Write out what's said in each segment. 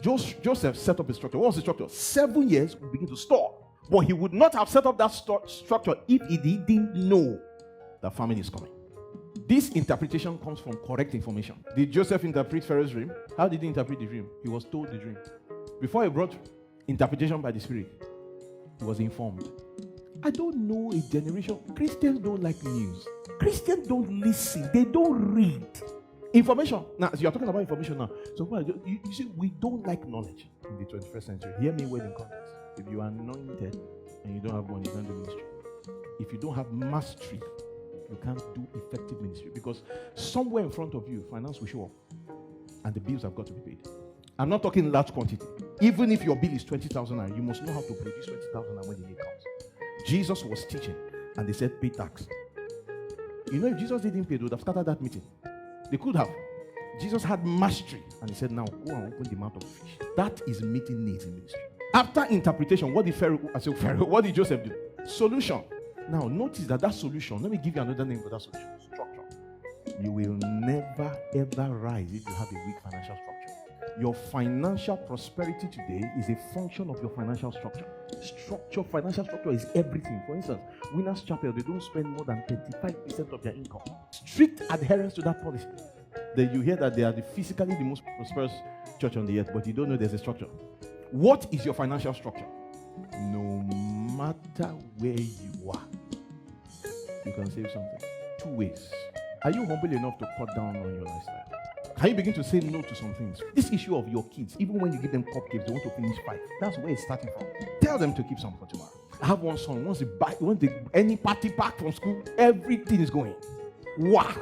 Joseph set up a structure. What was the structure? 7 years we begin to store. But he would not have set up that structure if he didn't know that famine is coming. This interpretation comes from correct information. Did Joseph interpret Pharaoh's dream? How did he interpret the dream? He was told the dream. Before he brought interpretation by the Spirit, he was informed. I don't know a generation. Christians don't like news. Christians don't listen. They don't read information. Now, so you're talking about information now. So you see, we don't like knowledge in the 21st century. Hear me well in context. If you are anointed and you don't have money, you can't do ministry. If you don't have mastery, you can't do effective ministry, because somewhere in front of you, finance will show up and the bills have got to be paid. I'm not talking large quantity. Even if your bill is 20,000 and you must know how to produce 20,000 when the need comes. Jesus was teaching and they said pay tax. You know, if Jesus didn't pay, they would have started that meeting. They could have. Jesus had mastery and he said, now go and open the mouth of fish. That is meeting needs in ministry. After interpretation, what did Joseph do? Solution. Now, notice that solution, let me give you another name for that solution. Structure. You will never, ever rise if you have a weak financial structure. Your financial prosperity today is a function of your financial structure. Financial structure is everything. For instance, Winners Chapel, they don't spend more than 35% of their income. Strict adherence to that policy. Then you hear that they are physically the most prosperous church on the earth, but you don't know there's a structure. What is your financial structure? No matter where you are, you can save something. 2 ways. Are you humble enough to cut down on your lifestyle? Can you begin to say no to some things? This issue of your kids, even when you give them cupcakes, they want to finish 5. That's where it's starting from. Tell them to keep some for tomorrow. I have one son. Once any party pack from school, everything is going. Wow.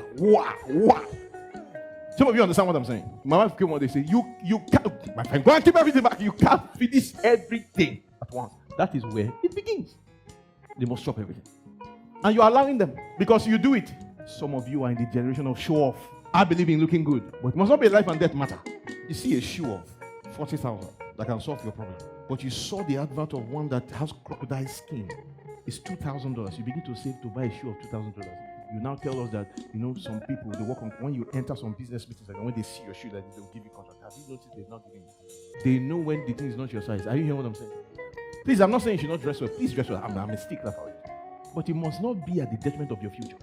Some of you understand what I'm saying. My wife came one day and said, you can't, my friend, go and keep everything back. You can't finish everything at once. That is where it begins. They must stop everything. And you're allowing them because you do it. Some of you are in the generation of show off. I believe in looking good, but it must not be a life and death matter. You see a shoe of 40,000 that can solve your problem, but you saw the advert of one that has crocodile skin. It's $2,000. You begin to save to buy a shoe of $2,000. You now tell us that, some people, they work on, when you enter some business meetings, and when they see your shoe, that they'll give you contract. Have you noticed they're not giving you? They know when the thing is not your size. Are you hearing what I'm saying? Please, I'm not saying you should not dress well. Please dress well. I'm a stickler for it. But it must not be at the detriment of your future.